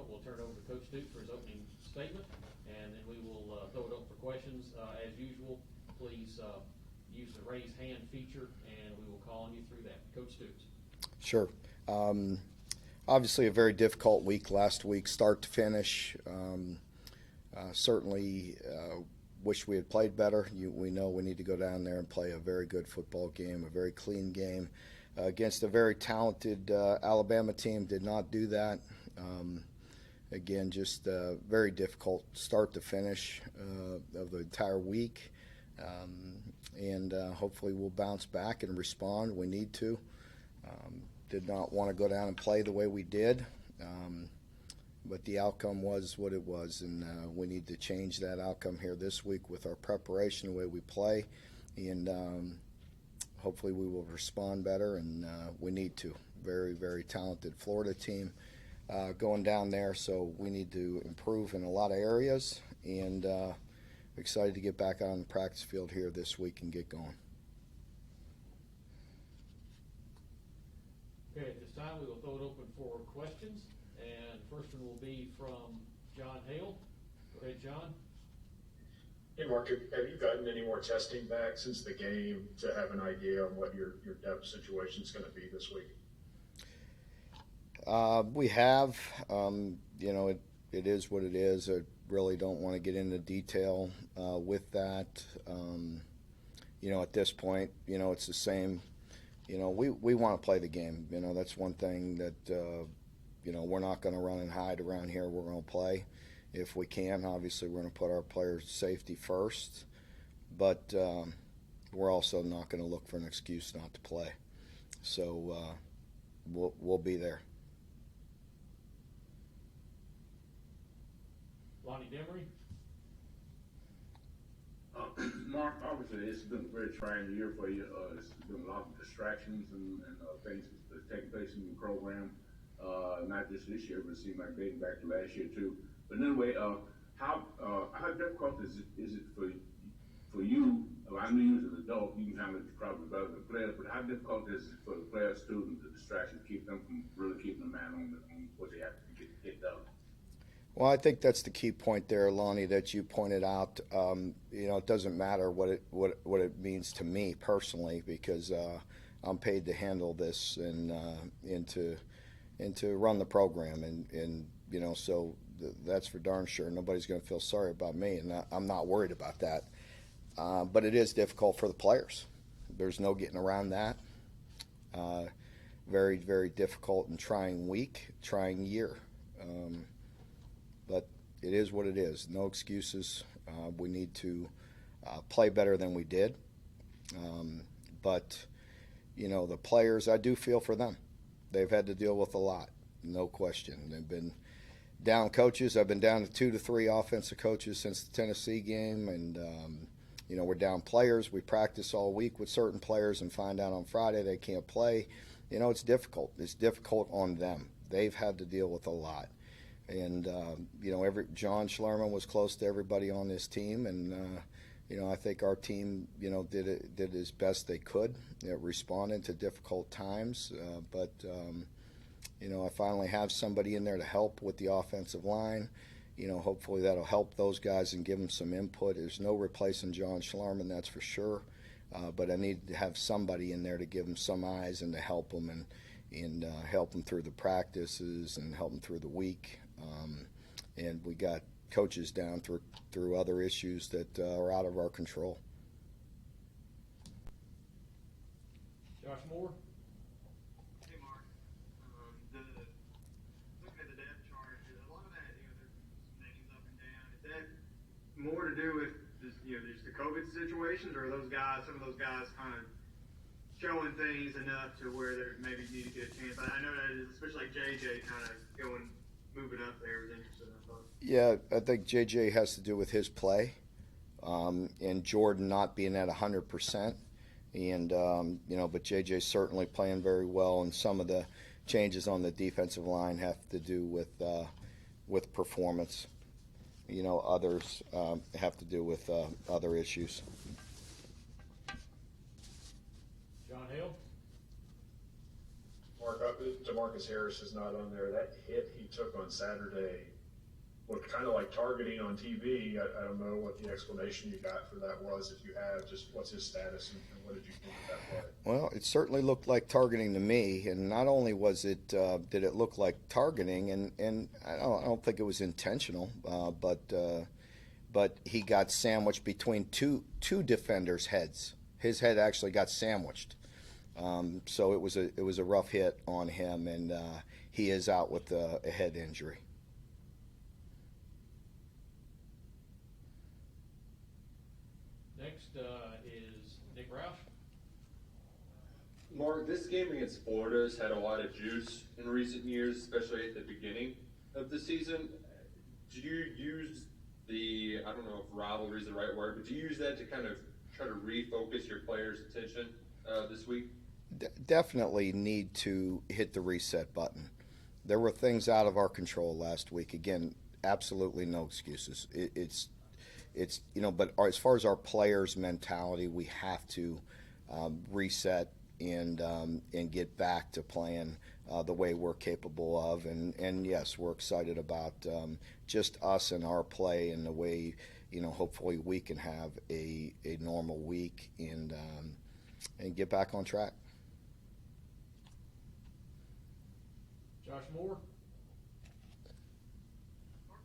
we'll turn it over to Coach Stoops for his opening statement, and then we will throw it up for questions. As usual, please use the raise hand feature, and we will call on you through that. Coach Stoops. Sure. Obviously a very difficult week last week, start to finish. Certainly wish we had played better. We know we need to go down there and play a very good football game, a very clean game against a very talented Alabama team. Did not do that. Again, just a very difficult start to finish of the entire week. And hopefully we'll bounce back and respond. We need to. Did not want to go down and play the way we did. But the outcome was what it was, and we need to change that outcome here this week with our preparation, the way we play, and hopefully we will respond better, and we need to. Very, very talented Florida team going down there, so we need to improve in a lot of areas, and excited to get back on the practice field here this week and get going. Okay, at this time we will throw it open for questions. And first one will be from John Hale. Go ahead, John. Hey, Mark, have you gotten any more testing back since the game to have an idea on what your depth situation is going to be this week? We have. You know, it is what it is. I really don't want to get into detail with that. You know, at this point, you know, it's the same. You know, we want to play the game. You know, that's one thing that you know, we're not going to run and hide around here. We're going to play if we can. Obviously, we're going to put our players' safety first, but we're also not going to look for an excuse not to play. So we'll be there. Lonnie Demery. Mark, obviously it's been a very trying year for you. It's been a lot of distractions and things that's taking place in the program. Not just this year, but it seemed like dating back to last year too. But anyway, how difficult is it for you? Well, I know you as an adult, you can handle it probably better than players, but how difficult is it for the players, students, the distractions, keep them from really keeping the man on what they have to get done? Well, I think that's the key point there, Lonnie, that you pointed out. You know, it doesn't matter what it means to me personally, because I'm paid to handle this and to run the program, and you know, so that's for darn sure. Nobody's going to feel sorry about me, and I'm not worried about that. But it is difficult for the players. There's no getting around that. Very, very difficult and trying week, trying year. But it is what it is. No excuses. We need to play better than we did. But, you know, the players, I do feel for them. They've had to deal with a lot, no question. They've been down coaches. I've been down to 2 to 3 offensive coaches since the Tennessee game. And, you know, we're down players. We practice all week with certain players and find out on Friday they can't play. You know, it's difficult. It's difficult on them. They've had to deal with a lot. And, you know, John Schlerman was close to everybody on this team. And, you know, I think our team, you know, did as best they could. It responded to difficult times. But you know, I finally have somebody in there to help with the offensive line. You know, hopefully that'll help those guys and give them some input. There's no replacing John Schlerman, that's for sure. But I need to have somebody in there to give them some eyes and to help them and help them through the practices and help them through the week. And we got coaches down through other issues that are out of our control. Josh Moore. Hey, Mark. Looking at the depth chart, a lot of that, you know, there's names up and down. Is that more to do with just, you know, just the COVID situations, or are those guys, some of those guys, kind of showing things enough to where they maybe need to get a chance? I know that, especially like JJ, kind of moving up there was interesting, I thought. Yeah, I think JJ has to do with his play, and Jordan not being at 100%. And, you know, but JJ's certainly playing very well, and some of the changes on the defensive line have to do with performance. You know, others have to do with other issues. John Hale. Mark, DeMarcus Harris is not on there. That hit he took on Saturday looked kind of like targeting on TV. I don't know what the explanation you got for that was. If you have, just what's his status and what did you think of that play? Well, it certainly looked like targeting to me, and not only was it did it look like targeting, and I don't think it was intentional, but he got sandwiched between two defenders' heads. His head actually got sandwiched, so it was a rough hit on him, and he is out with a head injury. Next is Nick Roush. Mark, this game against Florida has had a lot of juice in recent years, especially at the beginning of the season. Did you use I don't know if rivalry is the right word, but do you use that to kind of try to refocus your players' attention this week? Definitely need to hit the reset button. There were things out of our control last week. Again, absolutely no excuses. It's but as far as our players' mentality, we have to reset and get back to playing the way we're capable of. And yes, we're excited about just us and our play and the way, hopefully we can have a normal week and get back on track. Josh Moore.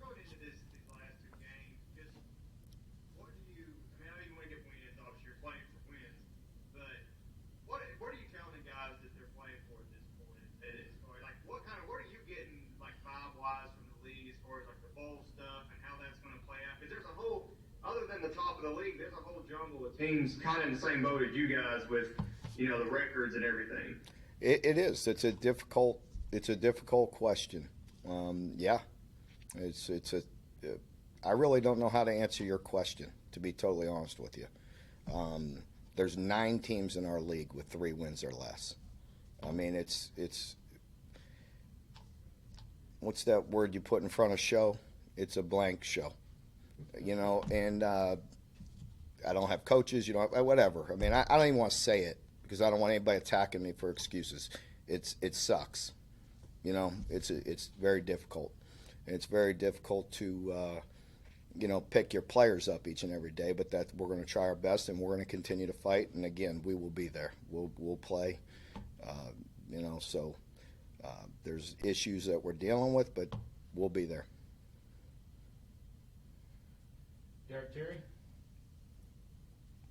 Going into these last two games, just what do you? I mean, I know you want to get wins. Obviously, you're playing for wins, but what are you telling the guys that they're playing for at this point? Like, what are you getting like vibe wise from the league as far as like the bowl stuff and how that's going to play out? Because there's a whole, other than the top of the league, there's a whole jungle of teams kind of in the same boat as you guys with, the records and everything. It is. It's a difficult question. Yeah, I really don't know how to answer your question, to be totally honest with you. There's 9 teams in our league with 3 wins or less. I mean, it's what's that word you put in front of show? It's a blank show, and I don't have coaches, whatever. I mean, I don't even want to say it because I don't want anybody attacking me for excuses. It sucks. It's very difficult. And it's very difficult to, pick your players up each and every day, but we're going to try our best and we're going to continue to fight. And again, we will be there. We'll play, so there's issues that we're dealing with, but we'll be there. Derek Terry.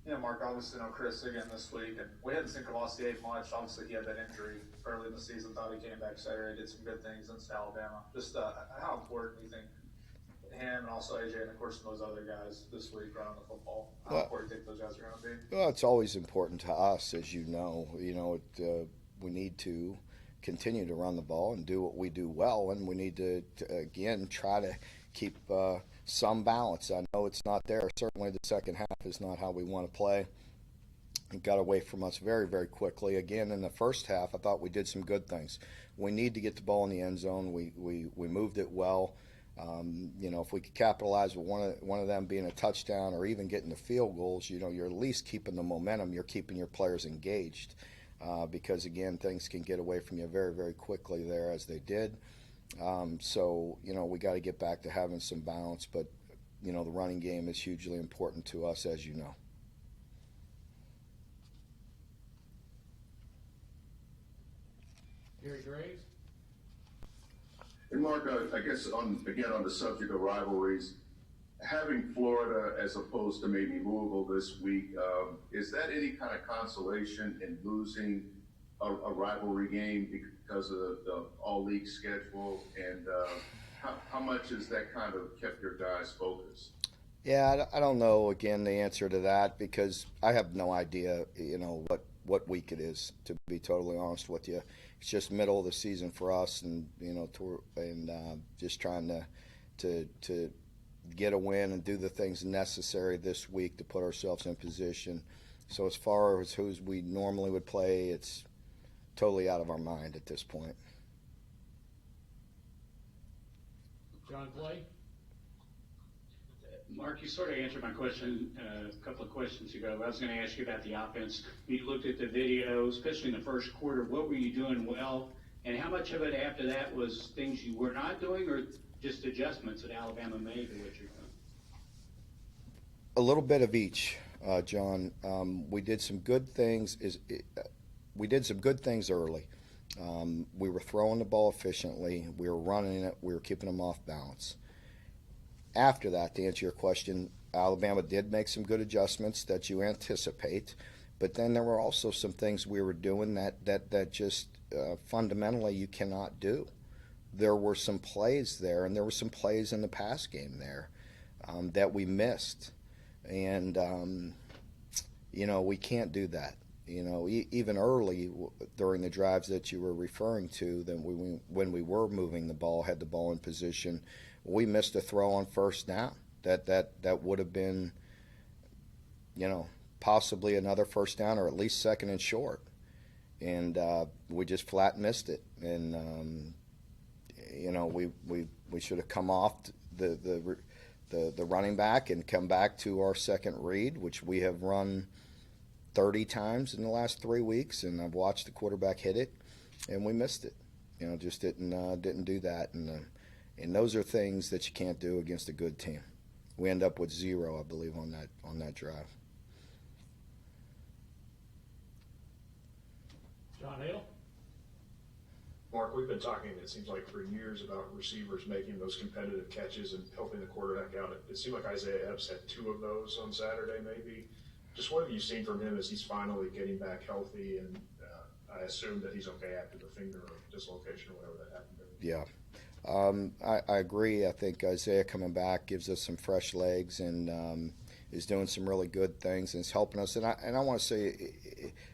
Yeah, Mark, obviously, Chris again this week, and we hadn't seen Cavalier much. Obviously, he had that injury early in the season. Thought he came back Saturday, did some good things against Alabama. Just how important do you think him and also AJ and of course those other guys this week running the football? How important do you think those guys are going to be? Well, it's always important to us, as you know. We need to continue to run the ball and do what we do well, and we need to again try to keep some balance. I know it's not there. Certainly the second half is not how we want to play. It got away from us very, very quickly. Again, in the first half, I thought we did some good things. We need to get the ball in the end zone. We moved it well. If we could capitalize with one of them being a touchdown or even getting the field goals, you're at least keeping the momentum. You're keeping your players engaged because, again, things can get away from you very, very quickly there as they did. We got to get back to having some balance, but, the running game is hugely important to us, as you know. Gary Graves. Hey, Mark, I guess on the subject of rivalries, having Florida as opposed to maybe Louisville this week, is that any kind of consolation in losing a rivalry game because of the all-league schedule? And how much has that kind of kept your guys focused? Yeah, I don't know, again, the answer to that because I have no idea, what week it is, to be totally honest with you. It's just middle of the season for us and, just trying to get a win and do the things necessary this week to put ourselves in position. So as far as who we normally would play, it's totally out of our mind at this point. John Clay. Mark, you sort of answered my question a couple of questions ago. I was going to ask you about the offense. You looked at the video, especially in the first quarter. What were you doing well, And how much of it after that was things you were not doing, or just adjustments that Alabama made to what you're doing? A little bit of each, John. We did some good things. We did some good things early. We were throwing the ball efficiently. We were running it. We were keeping them off balance. After that, to answer your question, Alabama did make some good adjustments that you anticipate, but then there were also some things we were doing that just fundamentally you cannot do. There were some plays there, and there were some plays in the pass game there that we missed. And, we can't do that. Even early during the drives that you were referring to, when we were moving the ball, had the ball in position, we missed a throw on first down. That would have been, possibly another first down or at least second and short. And we just flat missed it. And, we should have come off the running back and come back to our second read, which we have run 30 times in the last 3 weeks, and I've watched the quarterback hit it, and we missed it. Just didn't do that, and those are things that you can't do against a good team. We end up with 0, I believe, on that drive. John Hill? Mark, we've been talking, it seems like, for years about receivers making those competitive catches and helping the quarterback out. It seemed like Isaiah Epps had 2 of those on Saturday, maybe. Just what have you seen from him as he's finally getting back healthy? And I assume that he's okay after the finger dislocation or whatever that happened to him. Yeah. I agree. I think Isaiah coming back gives us some fresh legs and is doing some really good things and is helping us. And I want to say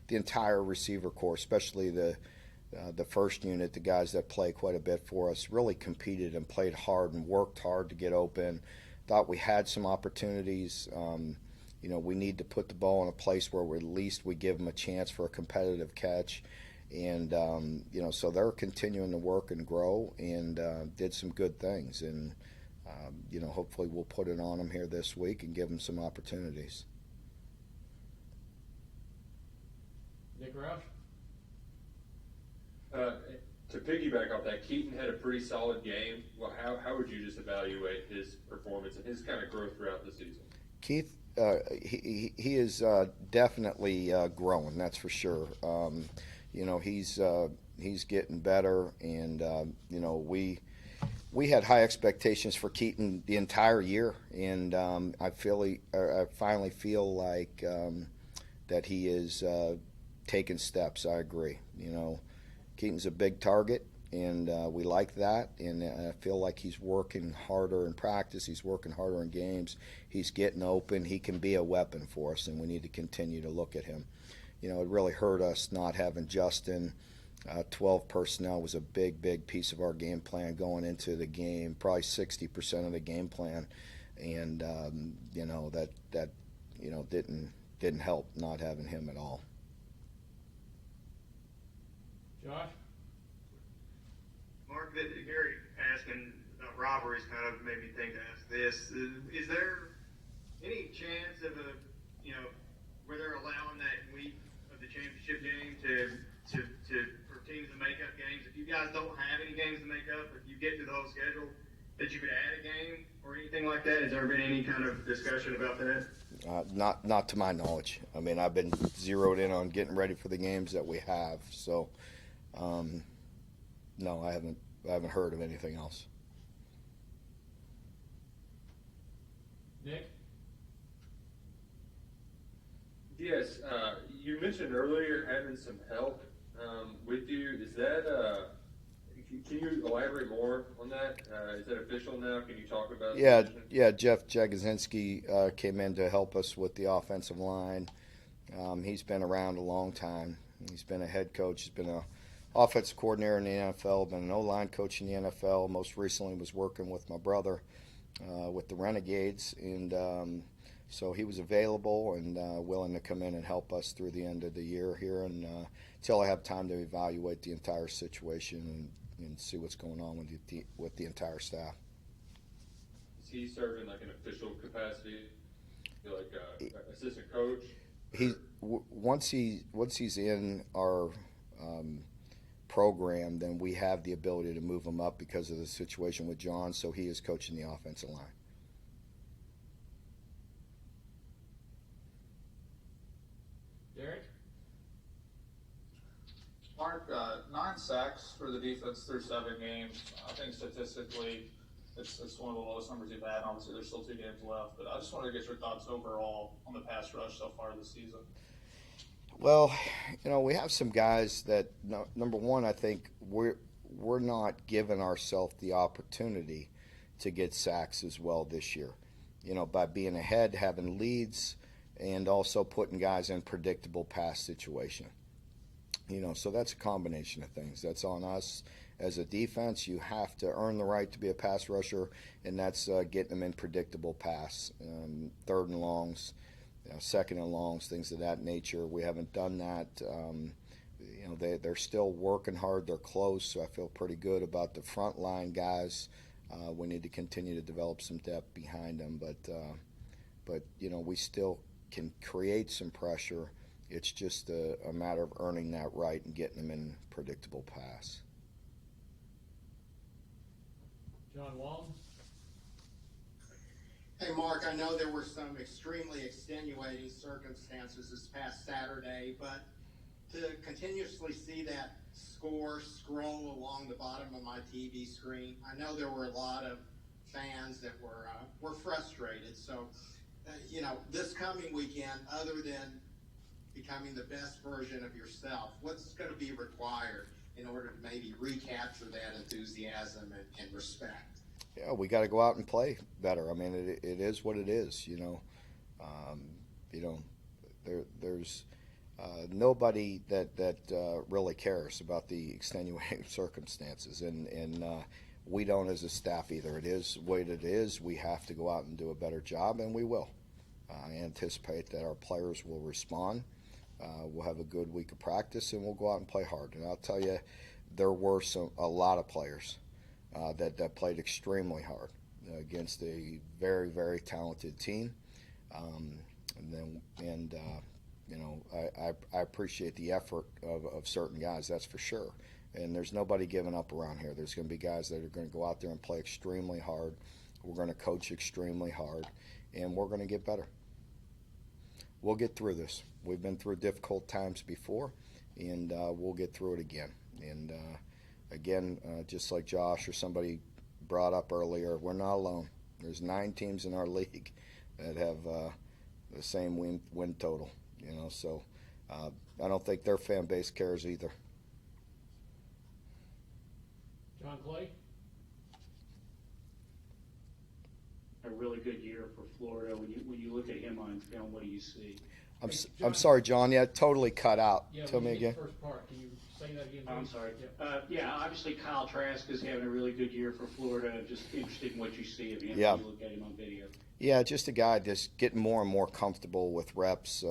the entire receiver corps, especially the first unit, the guys that play quite a bit for us, really competed and played hard and worked hard to get open. Thought we had some opportunities. We need to put the ball in a place where at least we give them a chance for a competitive catch. And, so they're continuing to work and grow and did some good things. And, hopefully we'll put it on them here this week and give them some opportunities. Nick Roush? To piggyback off that, Keaton had a pretty solid game. Well, how would you just evaluate his performance and his kind of growth throughout the season? Keith, he is definitely growing. That's for sure. He's getting better, and we had high expectations for Keaton the entire year, and I finally feel like that he is taking steps. I agree. Keaton's a big target, and we like that, and I feel like he's working harder in practice. He's working harder in games. He's getting open. He can be a weapon for us, and we need to continue to look at him. It really hurt us not having Justin. 12 personnel was a big piece of our game plan going into the game, probably 60% of the game plan, and that didn't help not having him at all. Josh? Mark, Gary asking about rivalries kind of made me think to ask this. Is there any chance of where they're allowing that week of the championship game for teams to make up games? If you guys don't have any games to make up, if you get to the whole schedule, that you could add a game or anything like that? Has there been any kind of discussion about that? Not to my knowledge. I mean, I've been zeroed in on getting ready for the games that we have. So, no, I haven't heard of anything else. Nick? Yes, you mentioned earlier having some help with you. Is that can you elaborate more on that? Is that official now? Can you talk about Yeah, Jeff Jagazinski came in to help us with the offensive line. He's been around a long time. He's been a head coach. He's been an offensive coordinator in the NFL, been an O-line coach in the NFL. Most recently was working with my brother with the Renegades. And so he was available and willing to come in and help us through the end of the year here and until I have time to evaluate the entire situation and see what's going on with the entire staff. Is he serving like an official capacity, like assistant coach? Once he's in our program, then we have the ability to move him up because of the situation with John, so he is coaching the offensive line. Derek? Mark, 9 sacks for the defense through 7 games. I think statistically, it's one of the lowest numbers you've had. Obviously, there's still 2 games left, but I just wanted to get your thoughts overall on the pass rush so far this season. Well, we have some guys that, number one, I think we're not giving ourselves the opportunity to get sacks as well this year. By being ahead, having leads, and also putting guys in predictable pass situation. So that's a combination of things. That's on us as a defense. You have to earn the right to be a pass rusher, and that's getting them in predictable pass, 3rd and longs, 2nd and longs, things of that nature. We haven't done that. They're still working hard. They're close, so I feel pretty good about the front line guys. We need to continue to develop some depth behind them, but we still can create some pressure. It's just a matter of earning that right and getting them in predictable pass. John Wall? Hey, Mark, I know there were some extremely extenuating circumstances this past Saturday, but to continuously see that score scroll along the bottom of my TV screen, I know there were a lot of fans that were frustrated. So, this coming weekend, other than becoming the best version of yourself, what's going to be required in order to maybe recapture that enthusiasm and respect? Yeah, we got to go out and play better. I mean, it is what it is. There's nobody that really cares about the extenuating circumstances, and we don't as a staff either. It is what it is. We have to go out and do a better job, and we will. I anticipate that our players will respond. We'll have a good week of practice, and we'll go out and play hard. And I'll tell you, there were a lot of players that played extremely hard against a very, very talented team. I appreciate the effort of certain guys, that's for sure. And there's nobody giving up around here. There's going to be guys that are going to go out there and play extremely hard. We're going to coach extremely hard, and we're going to get better. We'll get through this. We've been through difficult times before, and we'll get through it again. And again, just like Josh or somebody brought up earlier, we're not alone. There's 9 teams in our league that have the same win total. So I don't think their fan base cares either. John Clay? A really good year for Florida. When you look at him on film, what do you see? I'm sorry, John. Yeah, totally cut out. Yeah, Tell me again. First part. Can you say that again? I'm sorry. Yeah, obviously Kyle Trask is having a really good year for Florida. Just interested in what you see of him when you look at him on video. Yeah, just a guy just getting more and more comfortable with reps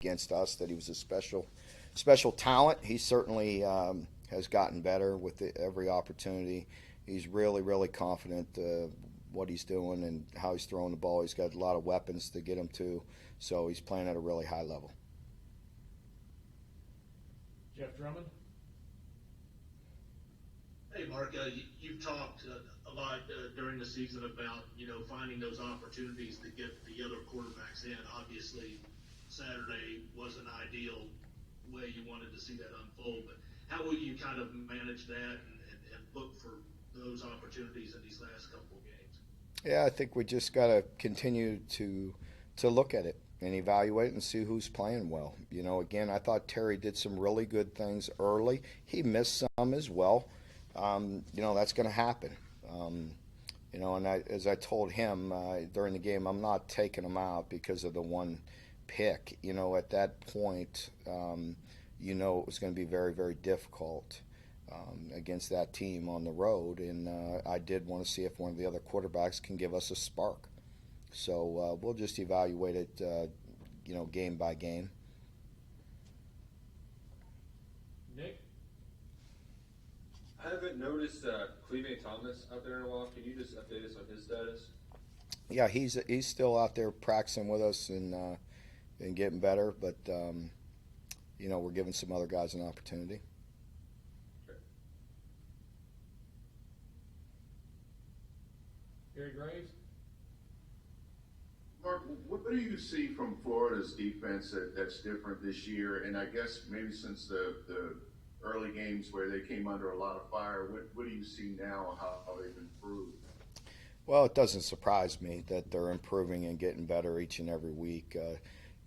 against us. That he was a special talent. He certainly has gotten better with every opportunity. He's really, really confident what he's doing and how he's throwing the ball. He's got a lot of weapons to get him to, so he's playing at a really high level. Jeff Drummond? Hey, Mark, you've talked a lot during the season about, finding those opportunities to get the other quarterbacks in. Obviously, Saturday wasn't ideal way you wanted to see that unfold, but how will you kind of manage that and look for those opportunities in these last couple of games? Yeah, I think we just got to continue to look at it and evaluate and see who's playing well. Again, I thought Terry did some really good things early. He missed some as well. That's going to happen. And as I told him during the game, I'm not taking him out because of the one pick. At that point, it was going to be very, very difficult against that team on the road, and I did want to see if one of the other quarterbacks can give us a spark. So we'll just evaluate it, game by game. Nick? I haven't noticed Cleve Thomas out there in a while. Can you just update us on his status? Yeah, he's still out there practicing with us and getting better, but we're giving some other guys an opportunity. Gary Graves? Mark, what do you see from Florida's defense that's different this year? And I guess maybe since the early games where they came under a lot of fire, what do you see now and how they've improved? Well, it doesn't surprise me that they're improving and getting better each and every week.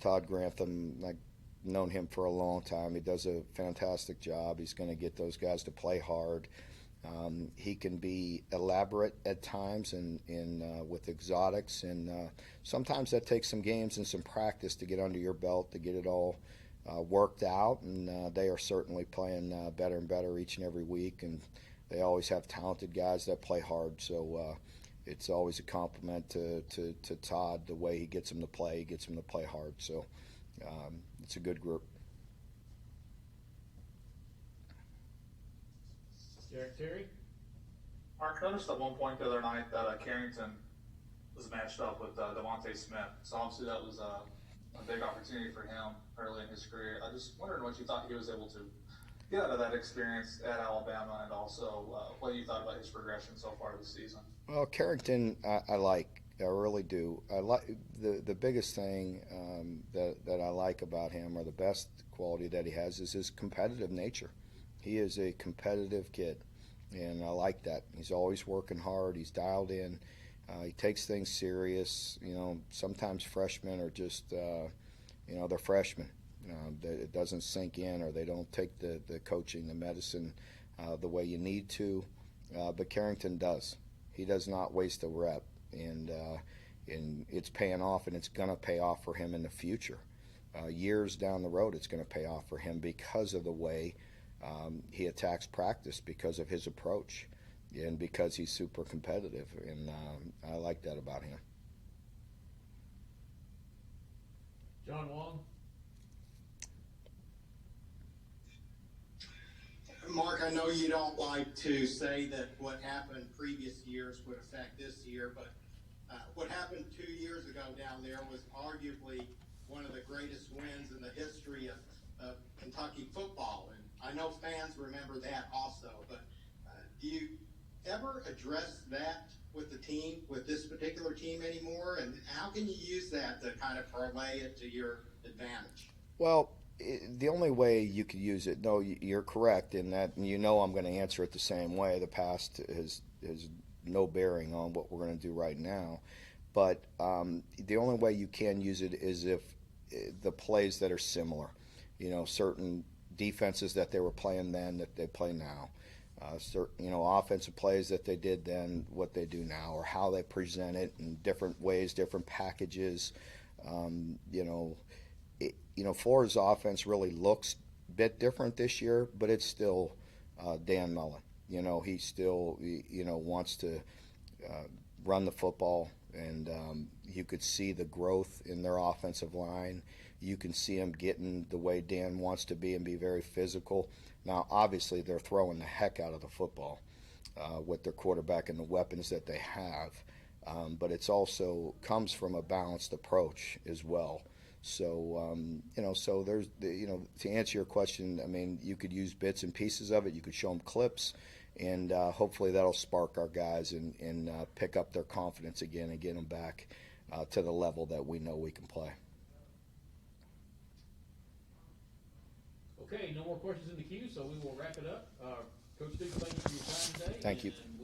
Todd Grantham, I've known him for a long time. He does a fantastic job. He's going to get those guys to play hard. He can be elaborate at times and with exotics, and sometimes that takes some games and some practice to get under your belt to get it all worked out. And they are certainly playing better and better each and every week, and they always have talented guys that play hard. So it's always a compliment to Todd, the way he gets them to play. He gets them to play hard. So it's a good group. Jack Terry? Mark, I noticed at one point the other night that Carrington was matched up with Devontae Smith. So obviously that was a big opportunity for him early in his career. I just wondered what you thought he was able to get out of that experience at Alabama, and also what you thought about his progression so far this season. Well, Carrington, I like. I really do. I like the biggest thing that I like about him, or the best quality that he has, is his competitive nature. He is a competitive kid, and I like that. He's always working hard. He's dialed in. He takes things serious. Sometimes freshmen are just, they're freshmen. It doesn't sink in, or they don't take the coaching, the medicine, the way you need to. But Carrington does. He does not waste a rep, and it's paying off, and it's going to pay off for him in the future. Years down the road, it's going to pay off for him because of the way he attacks practice, because of his approach, and because he's super competitive, and I like that about him. John Wong? Mark, I know you don't like to say that what happened previous years would affect this year, but what happened 2 years ago down there was arguably one of the greatest wins in the history of Kentucky football. And I know fans remember that also, but do you ever address that with the team, with this particular team anymore? And how can you use that to kind of parlay it to your advantage? Well, the only way you could use it, no, you're correct in that, and I'm going to answer it the same way. The past has no bearing on what we're going to do right now. But the only way you can use it is if the plays that are similar, certain defenses that they were playing then that they play now, certain, offensive plays that they did then, what they do now, or how they present it in different ways, different packages. Florida's offense really looks a bit different this year, but it's still Dan Mullen. He still, wants to run the football, and you could see the growth in their offensive line. You can see them getting the way Dan wants to be and be very physical. Now, obviously, they're throwing the heck out of the football with their quarterback and the weapons that they have, but it's also comes from a balanced approach as well. So, so there's, to answer your question, I mean, you could use bits and pieces of it. You could show them clips, and hopefully that'll spark our guys and pick up their confidence again and get them back to the level that we know we can play. Okay, no more questions in the queue, so we will wrap it up. Coach Stoops, thank you for your time today. Thank you. And